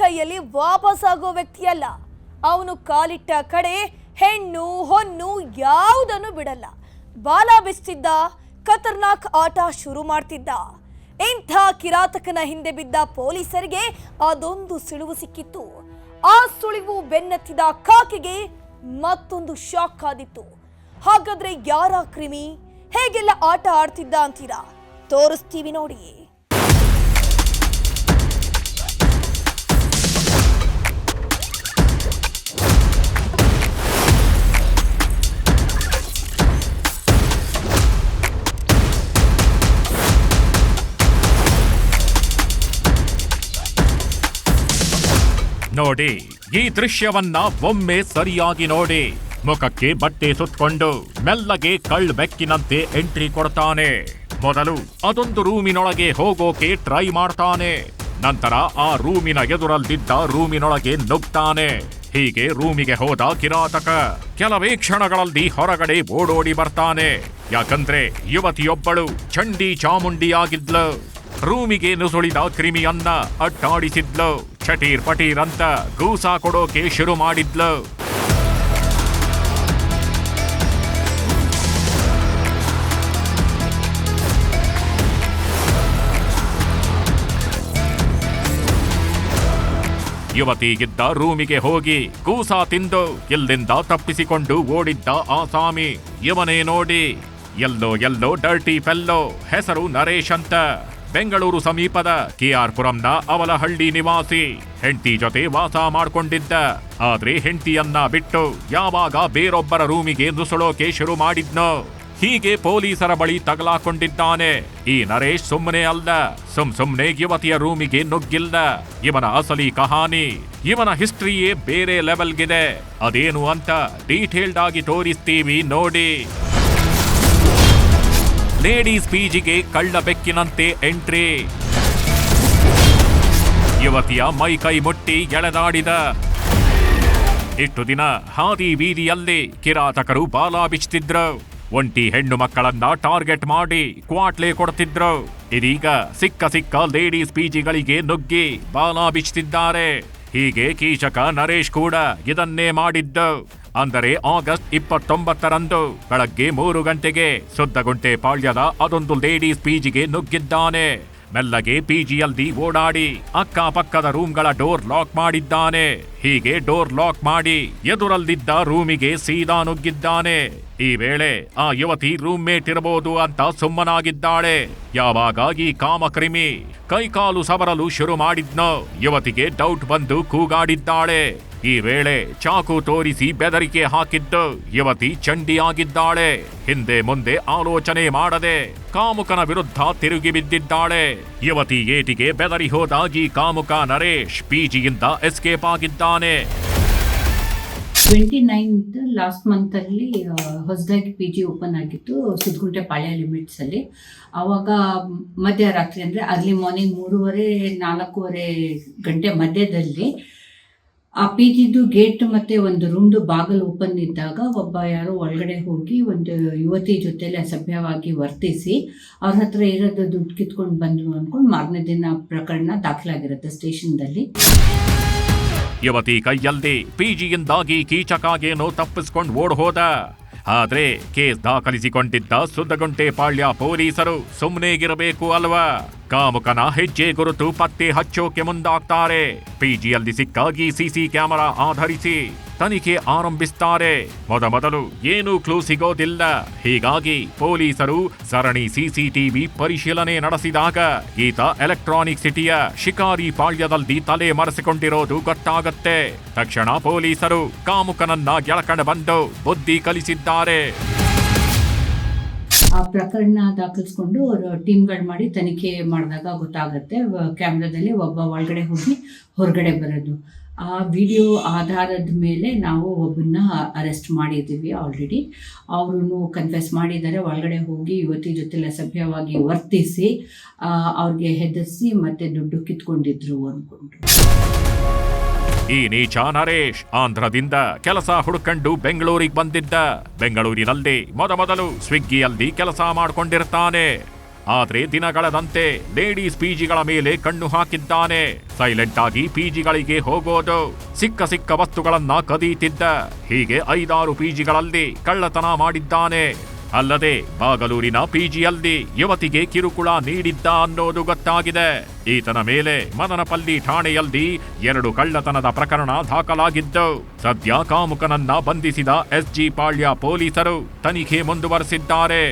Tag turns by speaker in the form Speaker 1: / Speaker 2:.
Speaker 1: ಕೈಯಲ್ಲಿ ವಾಪಸ್ ಆಗೋ ವ್ಯಕ್ತಿಯಲ್ಲ. ಅವನು ಕಾಲಿಟ್ಟ ಕಡೆ ಹೆಣ್ಣು ಹೊನ್ನು ಯಾವುದನ್ನು ಬಿಡಲ್ಲ. ಬಾಲ ಬಿಚ್ಚಿದ್ದ, ಖತರ್ನಾಕ್ ಆಟ ಶುರು ಮಾಡ್ತಿದ್ದ. ಇಂಥ ಕಿರಾತಕನ ಹಿಂದೆ ಬಿದ್ದ ಪೊಲೀಸರಿಗೆ ಅದೊಂದು ಸುಳಿವು ಸಿಕ್ಕಿತ್ತು. ಆ ಸುಳಿವು ಬೆನ್ನತ್ತಿದ ಕಾಕಿಗೆ ಮತ್ತೊಂದು ಶಾಕ್ ಕಾದಿತ್ತು. ಹಾಗಾದ್ರೆ ಯಾರ ಕ್ರಿಮಿ, ಹೇಗೆಲ್ಲ ಆಟ ಆಡ್ತಿದ್ದ ಅಂತೀರಾ? ತೋರಿಸ್ತೀವಿ ನೋಡಿ.
Speaker 2: ನೋಡಿ, ಈ ದೃಶ್ಯವನ್ನ ಒಮ್ಮೆ ಸರಿಯಾಗಿ ನೋಡಿ. ಮುಖಕ್ಕೆ ಬಟ್ಟೆ ಸುತ್ತಕೊಂಡು ಮೆಲ್ಲಗೆ ಬೆಕ್ಕಿನಂತೆ ಎಂಟ್ರಿ ಕೊಡ್ತಾನೆ. ಮೊದಲು ಅದೊಂದು ರೂಮಿನೊಳಗೆ ಹೋಗೋಕೆ ಟ್ರೈ ಮಾಡ್ತಾನೆ. ನಂತರ ಆ ರೂಮಿನ ಎದುರಲ್ಲಿದ್ದ ರೂಮಿನೊಳಗೆ ನುಗ್ತಾನೆ. ಹೀಗೆ ರೂಮಿಗೆ ಹೋದ ಕಿರಾತಕ ಕೆಲವೇ ಕ್ಷಣಗಳಲ್ಲಿ ಹೊರಗಡೆ ಓಡೋಡಿ ಬರ್ತಾನೆ. ಯಾಕಂದ್ರೆ ಯುವತಿಯೊಬ್ಬಳು ಚಂಡಿ ಚಾಮುಂಡಿಯಾಗಿದ್ಲು. ರೂಮಿಗೆ ನುಸುಳಿದ ಕ್ರಿಮಿಯನ್ನ ಅಟ್ಟಾಡಿಸಿದ್ಲು. ಚಟೀರ್ ಪಟೀರ್ ಅಂತ ಗೂಸ ಕೊಡೋಕೆ ಶುರು ಮಾಡಿದ್ಲು. ಯುವತಿಗಿದ್ದ ರೂಮಿಗೆ ಹೋಗಿ ಗೂಸ ತಿಂದು ಇಲ್ಲಿಂದ ತಪ್ಪಿಸಿಕೊಂಡು ಓಡಿದ್ದ ಆಸಾಮಿ ಇವನೇ ನೋಡಿ. ಎಲ್ಲೋ ಡರ್ಟಿ ಫೆಲ್ಲೋ, ಹೆಸರು ನರೇಶ್ ಅಂತ. ಬೆಂಗಳೂರು ಸಮೀಪದ ಕೆಆರ್ ಪುರಂನ ಅವಲಹಳ್ಳಿ ನಿವಾಸಿ. ಹೆಂಡತಿ ಜೊತೆ ವಾಸ ಮಾಡ್ಕೊಂಡಿದ್ದ. ಆದ್ರೆ ಹೆಂಡತಿಯನ್ನ ಬಿಟ್ಟು ಯಾವಾಗ ಬೇರೊಬ್ಬರ ರೂಮಿಗೆ ನುಸುಳೋಕೆ ಶುರು ಮಾಡಿದ್ನೋ, ಹೀಗೆ ಪೊಲೀಸರ ಬಳಿ ತಗಲಾಕೊಂಡಿದ್ದಾನೆ. ಈ ನರೇಶ್ ಸುಮ್ಮನೆ ಅಲ್ಲ, ಸುಮ್ನೆ ಯುವತಿಯ ರೂಮಿಗೆ ನುಗ್ಗಿಲ್ಲ. ಇವನ ಅಸಲಿ ಕಹಾನಿ, ಇವನ ಹಿಸ್ಟ್ರಿಯೇ ಬೇರೆ ಲೆವೆಲ್ಗಿದೆ. ಅದೇನು ಅಂತ ಡೀಟೇಲ್ಡ್ ಆಗಿ ತೋರಿಸ್ತೀವಿ ನೋಡಿ. ಲೇಡೀಸ್ ಪಿಜಿಗೆ ಬೆಕ್ಕಿನಂತೆ ಎಂಟ್ರಿ. ಯುವತಿಯ ಮೈ ಕೈ ಮುಟ್ಟಿ ಎಳೆದಾಡಿದ. ಇಷ್ಟು ದಿನ ಹಾದಿ ಬೀದಿಯಲ್ಲಿ ಕಿರಾತಕರು ಬಾಲ ಬಿಚ್ತಿದ್ರು. ಒಂಟಿ ಹೆಣ್ಣು ಮಕ್ಕಳನ್ನ ಟಾರ್ಗೆಟ್ ಮಾಡಿ ಕ್ವಾಟ್ಲೆ ಕೊಡ್ತಿದ್ರು. ಇದೀಗ ಸಿಕ್ಕ ಲೇಡೀಸ್ ಪಿಜಿಗಳಿಗೆ ನುಗ್ಗಿ ಬಾಲ ಬಿಚ್ತಿದ್ದಾರೆ. ಹೀಗೆ ಕೀಚಕ ನರೇಶ್ ಕೂಡ ಇದನ್ನೇ ಮಾಡಿದ್ದು. ಅಂದರೆ ಆಗಸ್ಟ್ 29ರಂದು ಬೆಳಗ್ಗೆ 3 ಗಂಟೆಗೆ ಸುದ್ದಗುಂಟೆ ಪಾಳ್ಯದ ಅದೊಂದು ಲೇಡೀಸ್ ಪಿಜಿಗೆ ನುಗ್ಗಿದ್ದಾನೆ. ಮೆಲ್ಲಗೆ ಪಿಜಿಯಲ್ಲಿ ಓಡಾಡಿ ಅಕ್ಕಪಕ್ಕದ ರೂಮ್ಗಳ ಡೋರ್ ಲಾಕ್ ಮಾಡಿದ್ದಾನೆ. ಹೀಗೆ ಡೋರ್ ಲಾಕ್ ಮಾಡಿ ಎದುರಲ್ಲಿದ್ದ ರೂಮಿಗೆ ಸೀದಾ ನುಗ್ಗಿದ್ದಾನೆ. ಈ ವೇಳೆ ಆ ಯುವತಿ ರೂಮ್ ಮೇಟ್ ಇರಬಹುದು ಅಂತ ಸುಮ್ಮನಾಗಿದ್ದಾಳೆ. ಯಾವಾಗ ಈ ಕಾಮಕ್ರಿಮಿ ಕೈಕಾಲು ಸವರಲು ಶುರು ಮಾಡಿದ್ನೋ, ಯುವತಿಗೆ ಡೌಟ್ ಬಂದು ಕೂಗಾಡಿದ್ದಾಳೆ. ಈ ವೇಳೆ ಚಾಕು ತೋರಿಸಿ ಬೆದರಿಕೆ ಹಾಕಿದ್ದು ಯುವತಿ ಚಂಡಿಯಾಗಿದ್ದಾಳೆ. ಹಿಂದೆ ಮುಂದೆ ಆಲೋಚನೆ ಮಾಡದೆ ಕಾಮುಕನ ವಿರುದ್ಧ ತಿರುಗಿ ಬಿದ್ದಿದ್ದಾಳೆ. ಯುವತಿ ಏಟಿಗೆ ಬೆದರಿ ಹೋದ ಈ ಕಾಮುಕ ನರೇಶ್ ಪಿಜಿಯಿಂದ ಎಸ್ಕೇಪ್ ಆಗಿದ್ದಾನೆ.
Speaker 3: 29th ಲಾಸ್ಟ್ ಮಂತ್ ಅಲ್ಲಿ ಹೊಸದಾಗಿ PG ಓಪನ್ ಆಗಿತ್ತು ಸುದ್ಗುಂಟೆ ಪಾಳ್ಯ ಲಿಮಿಟ್ಸ್ ಅಲ್ಲಿ. ಆವಾಗ ಮಧ್ಯರಾತ್ರಿ ಅಂದ್ರೆ ಅರ್ಲಿ ಮಾರ್ನಿಂಗ್ 3:30-4 ಗಂಟೆ ಮಧ್ಯದಲ್ಲಿ ಆ PGದು ಗೇಟ್ ಮತ್ತೆ ಒಂದು ರೂಮ್ದು ಬಾಗಲ್ ಓಪನ್ ಇದ್ದಾಗ ಒಬ್ಬ ಯಾರೋ ಒಳಗಡೆ ಹೋಗಿ ಒಂದು ಯುವತಿ ಜೊತೆಲಿ ಅಸಭ್ಯವಾಗಿ ವರ್ತಿಸಿ ಅವ್ರ ಹತ್ರ ಇರೋದು ದುಡ್ಡು ಕಿತ್ಕೊಂಡು ಬಂದ್ರು ಅನ್ಕೊಂಡು ಮಾರನೇ ದಿನ ಪ್ರಕರಣ ದಾಖಲಾಗಿರುತ್ತೆ ಸ್ಟೇಷನ್ದಲ್ಲಿ.
Speaker 2: ಯುವತಿ ಕೈಯಲ್ಲಿ ಪಿಜಿಯಿಂದಾಗಿ ಕೀಚಕಾಗೇನೋ ತಪ್ಪಿಸ್ಕೊಂಡು ಓಡ್ ಹೋದ. ಆದ್ರೆ ಕೇಸ್ ದಾಖಲಿಸಿಕೊಂಡಿದ್ದ ಸುದ್ದಗುಂಟೆ ಪಾಳ್ಯ ಪೊಲೀಸರು ಸುಮ್ಮನೆಗಿರಬೇಕು ಅಲ್ವಾ? ಕಾಮುಕನ ಹೆಜ್ಜೆ ಗುರುತು ಪತ್ತೆ ಹಚ್ಚೋಕೆ ಮುಂದಾಗ್ತಾರೆ. ಪಿಜಿಯಲ್ಲಿ ಸಿಕ್ಕಾಗಿ ಸಿಸಿ ಕ್ಯಾಮೆರಾ ಆಧರಿಸಿ ತನಿಖೆ ಆರಂಭಿಸ್ತಾರೆ. ಮೊದಲು ಏನೂ ಕ್ಲೂ ಸಿಗೋದಿಲ್ಲ. ಹೀಗಾಗಿ ಪೊಲೀಸರು ಸರಣಿ ಸಿಸಿಟಿವಿ ಪರಿಶೀಲನೆ ನಡೆಸಿದಾಗ ಈತ ಎಲೆಕ್ಟ್ರಾನಿಕ್ ಸಿಟಿಯ ಶಿಕಾರಿ ಪಾಳ್ಯದಲ್ಲಿ ತಲೆ ಮರೆಸಿಕೊಂಡಿರೋದು ಗೊತ್ತಾಗತ್ತೆ. ತಕ್ಷಣ ಪೊಲೀಸರು ಕಾಮುಕನನ್ನ ಎಳಕಂಡು ಬಂದು ಬುದ್ಧಿ ಕಲಿಸಿದ್ದಾರೆ.
Speaker 3: ಆ ಪ್ರಕರಣ ದಾಖಲಿಸ್ಕೊಂಡು ಅವರು ಟೀಮ್ಗಳು ಮಾಡಿ ತನಿಖೆ ಮಾಡಿದಾಗ ಗೊತ್ತಾಗುತ್ತೆ ಕ್ಯಾಮ್ರಾದಲ್ಲಿ ಒಬ್ಬ ಒಳಗಡೆ ಹೋಗಿ ಹೊರಗಡೆ ಬರೋದು. ಆ ವಿಡಿಯೋ ಆಧಾರದ ಮೇಲೆ ನಾವು ಒಬ್ಬನ್ನ ಅರೆಸ್ಟ್ ಮಾಡಿದ್ದೀವಿ ಆಲ್ರೆಡಿ. ಅವರು ಕನ್ಫೆಸ್ ಮಾಡಿದ್ದಾರೆ, ಒಳಗಡೆ ಹೋಗಿ ಯುವತಿ ಜೊತೆ ಅಸಭ್ಯವಾಗಿ ವರ್ತಿಸಿ ಅವ್ರಿಗೆ ಹೆದರಿಸಿ ಮತ್ತೆ ದುಡ್ಡು ಕಿತ್ಕೊಂಡಿದ್ರು ಅಂದ್ಕೊಂಡು.
Speaker 2: ಈ ನೀಚ ನರೇಶ್ ಆಂಧ್ರದಿಂದ ಕೆಲಸ ಹುಡುಕೊಂಡು ಬೆಂಗಳೂರಿಗೆ ಬಂದಿದ್ದ. ಬೆಂಗಳೂರಿನಲ್ಲಿ ಮೊದಲು ಸ್ವಿಗ್ಗಿಯಲ್ಲಿ ಕೆಲಸ ಮಾಡ್ಕೊಂಡಿರ್ತಾನೆ. ಆದ್ರೆ ದಿನಗಳದಂತೆ ಲೇಡೀಸ್ ಪಿಜಿಗಳ ಮೇಲೆ ಕಣ್ಣು ಹಾಕಿದ್ದಾನೆ. ಸೈಲೆಂಟ್ ಆಗಿ ಪಿಜಿಗಳಿಗೆ ಹೋಗೋದು, ಸಿಕ್ಕ ವಸ್ತುಗಳನ್ನ ಕದೀತಿದ್ದ. ಹೀಗೆ 5-6 ಪಿಜಿಗಳಲ್ಲಿ ಕಳ್ಳತನ ಮಾಡಿದ್ದಾನೆ. ಅಲ್ಲದೆ ಬಾಗಲೂರಿನ ಪಿಜಿಯಲ್ಲಿ ಯುವತಿಗೆ ಕಿರುಕುಳ ನೀಡಿದ್ದ ಅನ್ನೋದು ಗೊತ್ತಾಗಿದೆ. ಈತನ ಮೇಲೆ ಮದನಪಲ್ಲಿ ಠಾಣೆಯಲ್ಲಿ 2 ಕಳ್ಳತನದ ಪ್ರಕರಣ ದಾಖಲಾಗಿದ್ದು, ಸದ್ಯ ಕಾಮುಕನನ್ನ ಬಂಧಿಸಿದ SG ಪಾಳ್ಯ ಪೊಲೀಸರು ತನಿಖೆ ಮುಂದುವರೆಸಿದ್ದಾರೆ.